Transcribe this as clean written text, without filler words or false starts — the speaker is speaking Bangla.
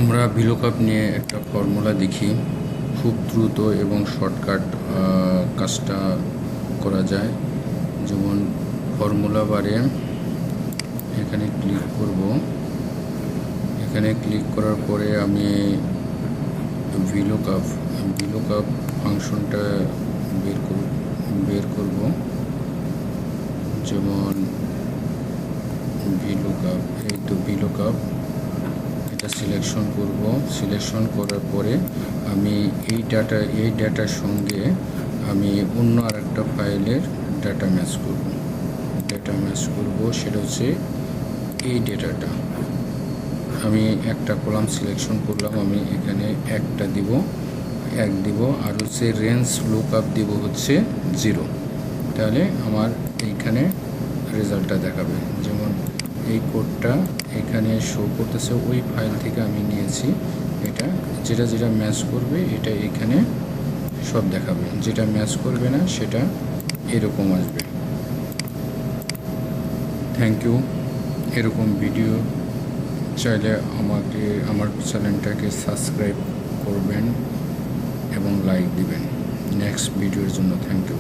আমরা ভিলুকআপ নিয়ে একটা ফর্মুলা দেখি। খুব দ্রুত এবং শর্টকাট কাজটা করা যায়। যেমন ফর্মুলা বারে এখানে ক্লিক করব। এখানে ক্লিক করার পরে আমি ভিলুকআপ ফাংশনটা বের করব। যেমন ভিলুকআপ, এই তো ভিলুকআপ, এটা সিলেকশন করব। সিলেকশন করার পরে আমি এই ডাটার সঙ্গে আমি অন্য আরেকটা ফাইলের ডাটা ম্যাচ করব। সেটা হচ্ছে এই ডেটাটা। আমি একটা কলাম সিলেকশন করলাম, আমি এখানে একটা দিব, আর হচ্ছে রেঞ্জ লুকআপ দিব হচ্ছে 0। তাহলে আমার এইখানে রেজাল্টটা দেখাবে। যেমন এই কোডটা এখানে শো করতেছে, ওই ফাইল থেকে আমি নিয়েছি। এটা যেটা ম্যাচ করবে এটা এখানে সব দেখাবে, যেটা ম্যাচ করবে না সেটা এরকম আসবে। Thank you. এরকম ভিডিও চাইলে আমার চ্যানেলটাকে সাবস্ক্রাইব করবেন এবং লাইক দিবেন। নেক্সট ভিডিওর জন্য থ্যাংক ইউ।